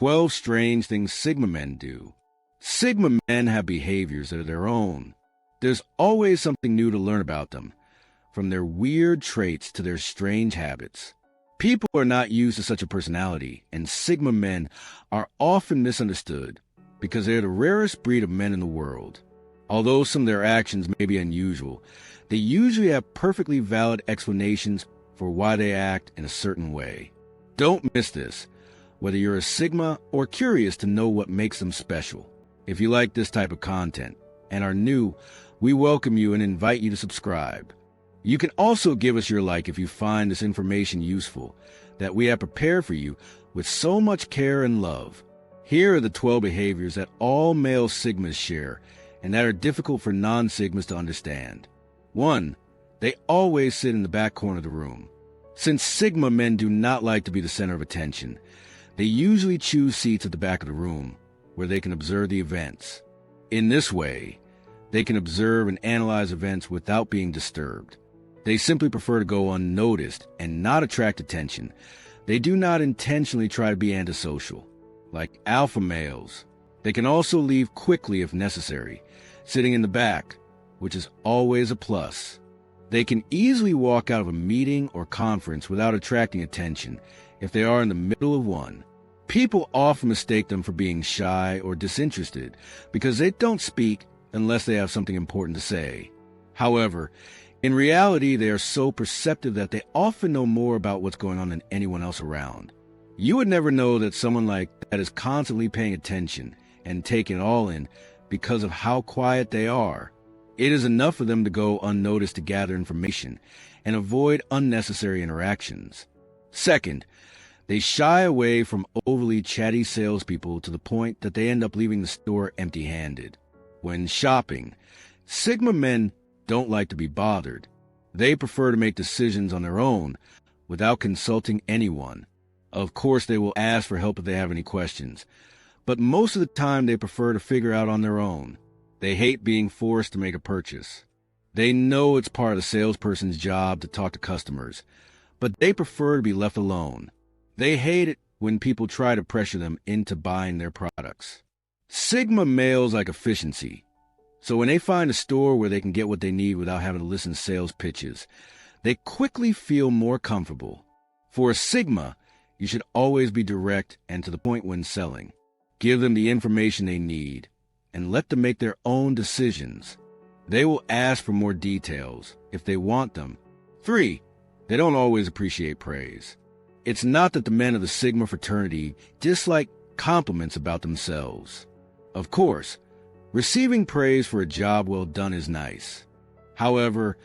12 strange things Sigma men do. Sigma men have behaviors that are their own. There's always something new to learn about them, from their weird traits to their strange habits. People are not used to such a personality, and Sigma men are often misunderstood because they're the rarest breed of men in the world. Although some of their actions may be unusual, they usually have perfectly valid explanations for why they act in a certain way. Don't miss this, whether you're a Sigma or curious to know what makes them special. If you like this type of content and are new, we welcome you and invite you to subscribe. You can also give us your like if you find this information useful, that we have prepared for you with so much care and love. Here are the 12 behaviors that all male Sigmas share and that are difficult for non-Sigmas to understand. 1. They always sit in the back corner of the room. Since Sigma men do not like to be the center of attention, they usually choose seats at the back of the room where they can observe the events. In this way, they can observe and analyze events without being disturbed. They simply prefer to go unnoticed and not attract attention. They do not intentionally try to be antisocial. Like alpha males, they can also leave quickly if necessary, sitting in the back, which is always a plus. They can easily walk out of a meeting or conference without attracting attention if they are in the middle of one. People often mistake them for being shy or disinterested because they don't speak unless they have something important to say. However, in reality, they are so perceptive that they often know more about what's going on than anyone else around. You would never know that someone like that is constantly paying attention and taking it all in because of how quiet they are. It is enough for them to go unnoticed to gather information and avoid unnecessary interactions. Second, they shy away from overly chatty salespeople to the point that they end up leaving the store empty-handed. When shopping, Sigma men don't like to be bothered. They prefer to make decisions on their own without consulting anyone. Of course, they will ask for help if they have any questions, but most of the time they prefer to figure out on their own. They hate being forced to make a purchase. They know it's part of the salesperson's job to talk to customers, but they prefer to be left alone. They hate it when people try to pressure them into buying their products. Sigma males like efficiency, so when they find a store where they can get what they need without having to listen to sales pitches, they quickly feel more comfortable. For a Sigma, you should always be direct and to the point when selling. Give them the information they need and let them make their own decisions. They will ask for more details if they want them. 3. They don't always appreciate praise. It's not that the men of the Sigma fraternity dislike compliments about themselves. Of course, receiving praise for a job well done is nice. However,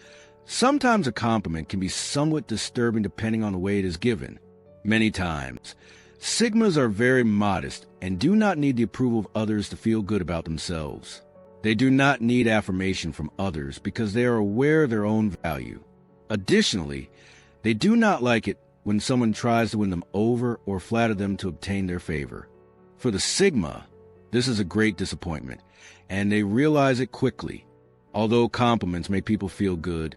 sometimes a compliment can be somewhat disturbing depending on the way it is given. Many times, Sigmas are very modest and do not need the approval of others to feel good about themselves. They do not need affirmation from others because they are aware of their own value. Additionally, they do not like it when someone tries to win them over or flatter them to obtain their favor. For the Sigma, this is a great disappointment, and they realize it quickly. Although compliments make people feel good,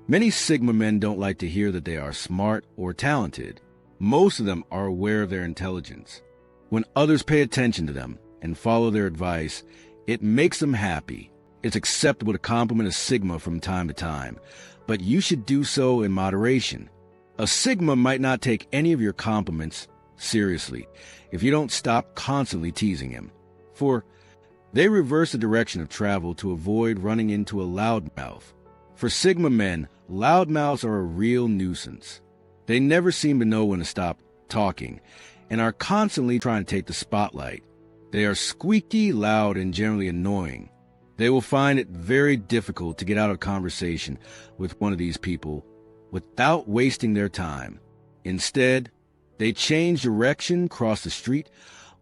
many Sigma men don't like to hear that they are smart or talented. Most of them are aware of their intelligence. When others pay attention to them and follow their advice, it makes them happy. It's acceptable to compliment a Sigma from time to time, but you should do so in moderation. A Sigma might not take any of your compliments seriously if you don't stop constantly teasing him, for they reverse the direction of travel to avoid running into a loudmouth. For Sigma men, loudmouths are a real nuisance. They never seem to know when to stop talking and are constantly trying to take the spotlight. They are squeaky, loud, and generally annoying. They will find it very difficult to get out of conversation with one of these people without wasting their time. Instead, they change direction, cross the street,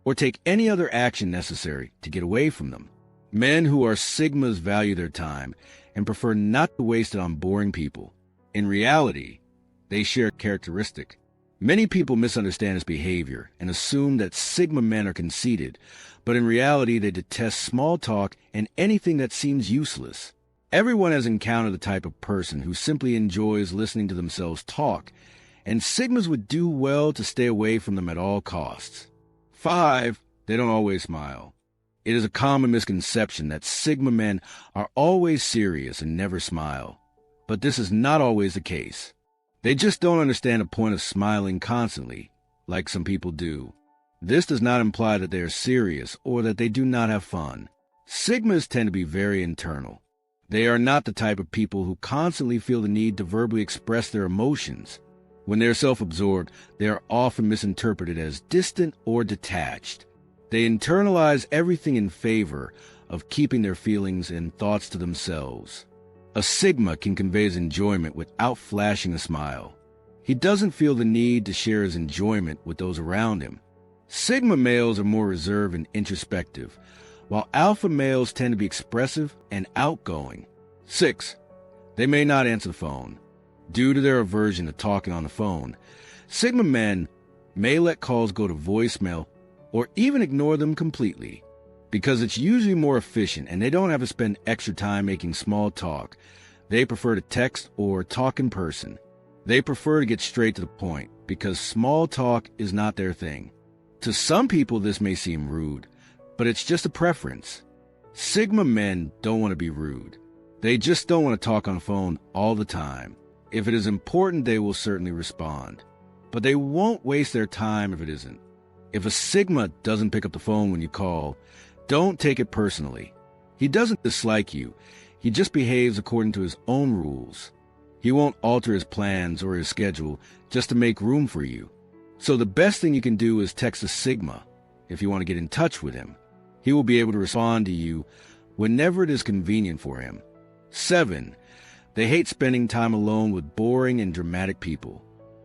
or take any other action necessary to get away from them. Men who are Sigmas value their time and prefer not to waste it on boring people. In reality, they share a characteristic. Many people misunderstand this behavior and assume that Sigma men are conceited, but in reality they detest small talk and anything that seems useless. Everyone has encountered the type of person who simply enjoys listening to themselves talk, and Sigmas would do well to stay away from them at all costs. 5, they don't always smile. It is a common misconception that Sigma men are always serious and never smile. But this is not always the case. They just don't understand the point of smiling constantly, like some people do. This does not imply that they are serious or that they do not have fun. Sigmas tend to be very internal. They are not the type of people who constantly feel the need to verbally express their emotions. When they are self-absorbed, they are often misinterpreted as distant or detached. They internalize everything in favor of keeping their feelings and thoughts to themselves. A Sigma can convey his enjoyment without flashing a smile. He doesn't feel the need to share his enjoyment with those around him. Sigma males are more reserved and introspective, while alpha males tend to be expressive and outgoing. 6, they may not answer the phone. Due to their aversion to talking on the phone, Sigma men may let calls go to voicemail or even ignore them completely. Because it's usually more efficient and they don't have to spend extra time making small talk, they prefer to text or talk in person. They prefer to get straight to the point because small talk is not their thing. To some people, this may seem rude, but it's just a preference. Sigma men don't want to be rude. They just don't want to talk on the phone all the time. If it is important, they will certainly respond. But they won't waste their time if it isn't. If a Sigma doesn't pick up the phone when you call, don't take it personally. He doesn't dislike you. He just behaves according to his own rules. He won't alter his plans or his schedule just to make room for you. So the best thing you can do is text a Sigma if you want to get in touch with him. He will be able to respond to you whenever it is convenient for him. 7, they hate spending time alone with boring and dramatic people.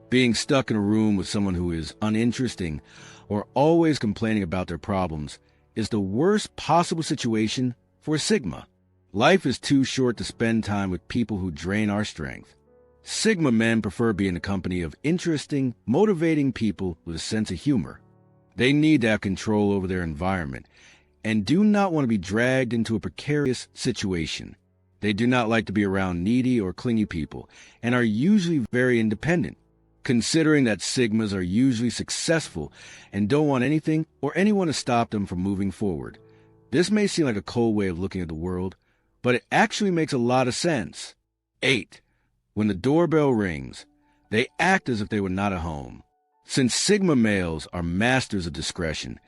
Being stuck in a room with someone who is uninteresting or always complaining about their problems is the worst possible situation for a Sigma. Life is too short to spend time with people who drain our strength. Sigma men prefer being in the company of interesting, motivating people with a sense of humor. They need to have control over their environment and do not want to be dragged into a precarious situation. They do not like to be around needy or clingy people and are usually very independent. Considering that Sigmas are usually successful and don't want anything or anyone to stop them from moving forward. This may seem like a cold way of looking at the world, but it actually makes a lot of sense. 8, when the doorbell rings, they act as if they were not at home. Since Sigma males are masters of discretion,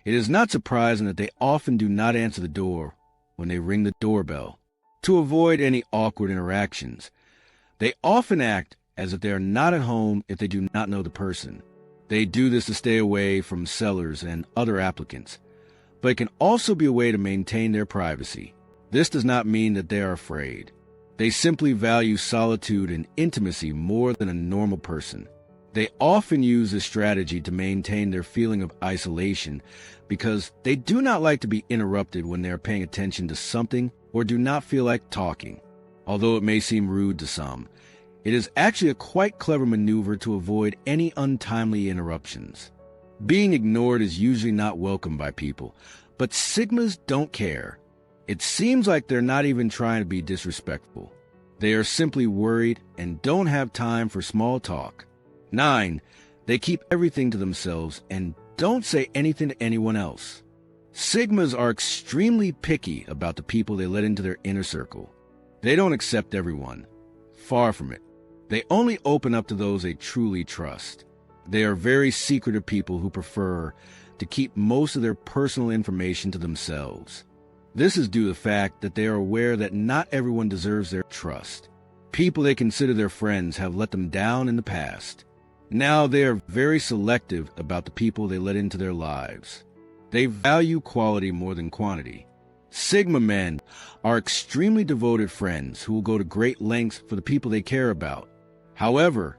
it is not surprising that they often do not answer the door when they ring the doorbell. To avoid any awkward interactions, they often act as if they are not at home if they do not know the person. They do this to stay away from sellers and other applicants, but it can also be a way to maintain their privacy. This does not mean that they are afraid. They simply value solitude and intimacy more than a normal person. They often use this strategy to maintain their feeling of isolation because they do not like to be interrupted when they are paying attention to something or do not feel like talking. Although it may seem rude to some, it is actually a quite clever maneuver to avoid any untimely interruptions. Being ignored is usually not welcome by people, but Sigmas don't care. It seems like they're not even trying to be disrespectful. They are simply worried and don't have time for small talk. 9, they keep everything to themselves and don't say anything to anyone else. Sigmas are extremely picky about the people they let into their inner circle. They don't accept everyone. Far from it. They only open up to those they truly trust. They are very secretive people who prefer to keep most of their personal information to themselves. This is due to the fact that they are aware that not everyone deserves their trust. People they consider their friends have let them down in the past. Now they are very selective about the people they let into their lives. They value quality more than quantity. Sigma men are extremely devoted friends who will go to great lengths for the people they care about. However,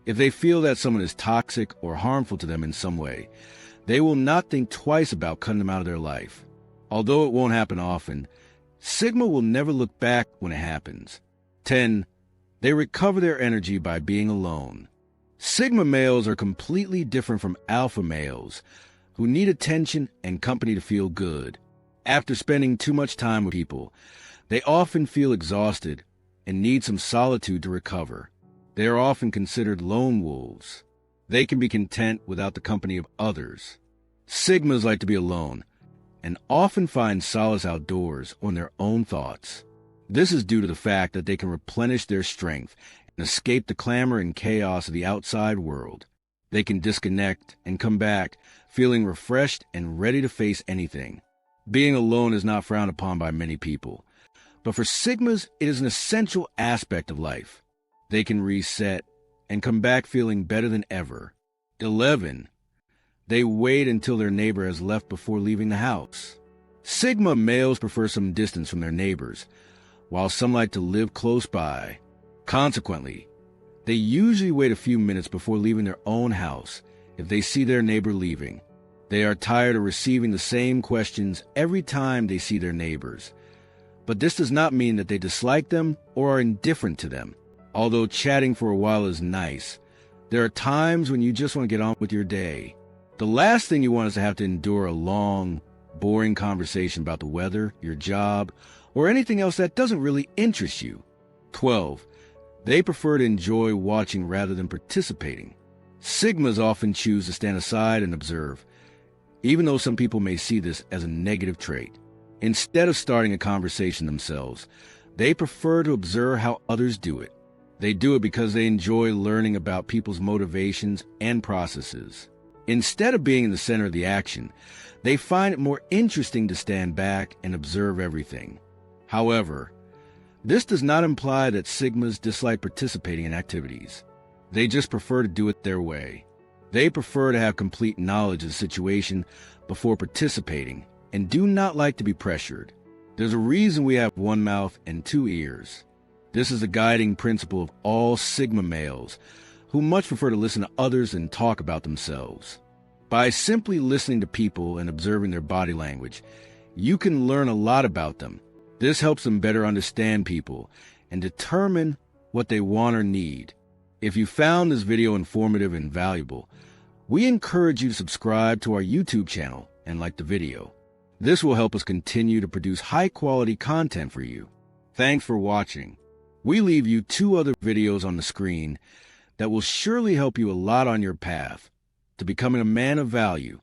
if they feel that someone is toxic or harmful to them in some way, they will not think twice about cutting them out of their life. Although it won't happen often, Sigma will never look back when it happens. 10, they recover their energy by being alone. Sigma males are completely different from alpha males who need attention and company to feel good. After spending too much time with people, they often feel exhausted and need some solitude to recover. They are often considered lone wolves. They can be content without the company of others. Sigmas like to be alone and often find solace outdoors on their own thoughts. This is due to the fact that they can replenish their strength and escape the clamor and chaos of the outside world. They can disconnect and come back feeling refreshed and ready to face anything. Being alone is not frowned upon by many people, but for Sigmas, it is an essential aspect of life. They can reset and come back feeling better than ever. 11. They wait until their neighbor has left before leaving the house. Sigma males prefer some distance from their neighbors, while some like to live close by. Consequently, they usually wait a few minutes before leaving their own house if they see their neighbor leaving. They are tired of receiving the same questions every time they see their neighbors. But this does not mean that they dislike them or are indifferent to them. Although chatting for a while is nice, there are times when you just want to get on with your day. The last thing you want is to have to endure a long, boring conversation about the weather, your job, or anything else that doesn't really interest you. 12. They prefer to enjoy watching rather than participating. Sigmas often choose to stand aside and observe, even though some people may see this as a negative trait. Instead of starting a conversation themselves, they prefer to observe how others do it. They do it because they enjoy learning about people's motivations and processes. Instead of being in the center of the action, they find it more interesting to stand back and observe everything. However, this does not imply that Sigmas dislike participating in activities. They just prefer to do it their way. They prefer to have complete knowledge of the situation before participating and do not like to be pressured. There's a reason we have one mouth and two ears. This is a guiding principle of all Sigma males, who much prefer to listen to others and talk about themselves. By simply listening to people and observing their body language, you can learn a lot about them. This helps them better understand people and determine what they want or need. If you found this video informative and valuable, we encourage you to subscribe to our YouTube channel and like the video. This will help us continue to produce high-quality content for you. Thanks for watching. We leave you 2 other videos on the screen that will surely help you a lot on your path to becoming a man of value